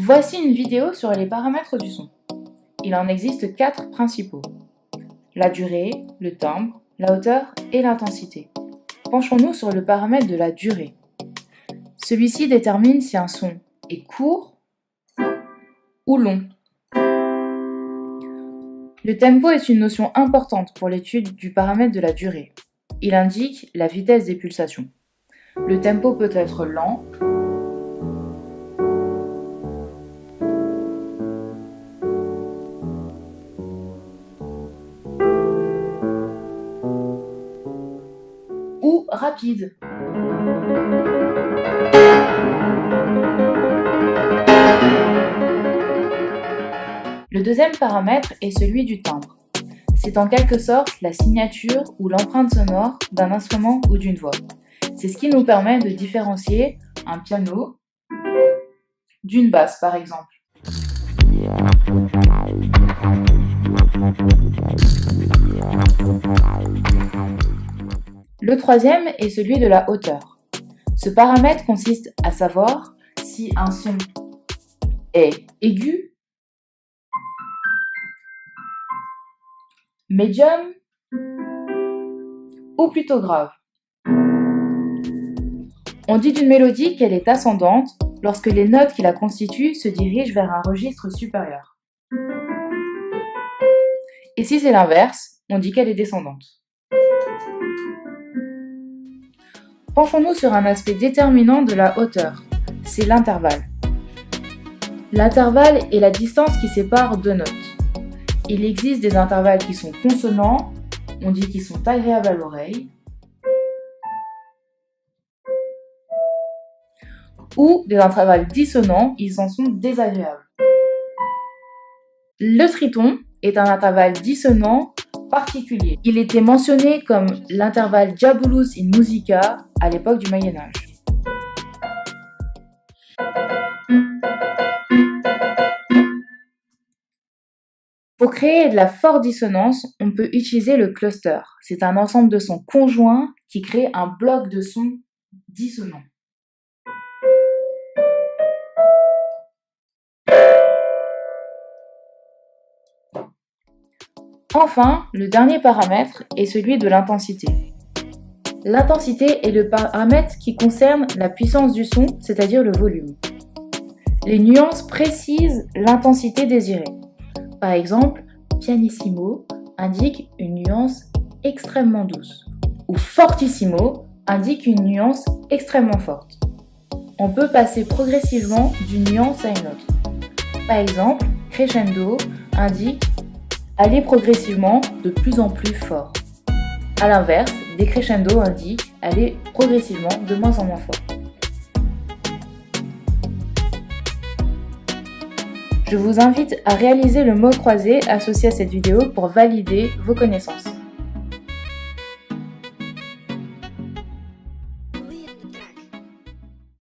Voici une vidéo sur les paramètres du son. Il en existe 4 principaux. La durée, le timbre, la hauteur et l'intensité. Penchons-nous sur le paramètre de la durée. Celui-ci détermine si un son est court ou long. Le tempo est une notion importante pour l'étude du paramètre de la durée. Il indique la vitesse des pulsations. Le tempo peut être lent, ou rapide. Le deuxième paramètre est celui du timbre. C'est en quelque sorte la signature ou l'empreinte sonore d'un instrument ou d'une voix. C'est ce qui nous permet de différencier un piano d'une basse, par exemple. Le troisième est celui de la hauteur. Ce paramètre consiste à savoir si un son est aigu, médium ou plutôt grave. On dit d'une mélodie qu'elle est ascendante lorsque les notes qui la constituent se dirigent vers un registre supérieur. Et si c'est l'inverse, on dit qu'elle est descendante. Penchons-nous sur un aspect déterminant de la hauteur, c'est l'intervalle. L'intervalle est la distance qui sépare deux notes. Il existe des intervalles qui sont consonants, on dit qu'ils sont agréables à l'oreille, ou des intervalles dissonants, ils en sont désagréables. Le triton est un intervalle dissonant particulier. Il était mentionné comme l'intervalle diabolus in musica à l'époque du Moyen-Âge. Pour créer de la forte dissonance, on peut utiliser le cluster. C'est un ensemble de sons conjoints qui crée un bloc de sons dissonants. Enfin, le dernier paramètre est celui de l'intensité. L'intensité est le paramètre qui concerne la puissance du son, c'est-à-dire le volume. Les nuances précisent l'intensité désirée. Par exemple, pianissimo indique une nuance extrêmement douce, ou fortissimo indique une nuance extrêmement forte. On peut passer progressivement d'une nuance à une autre. Par exemple, crescendo indique aller progressivement de plus en plus fort. A l'inverse, décrescendo indique aller progressivement de moins en moins fort. Je vous invite à réaliser le mot croisé associé à cette vidéo pour valider vos connaissances.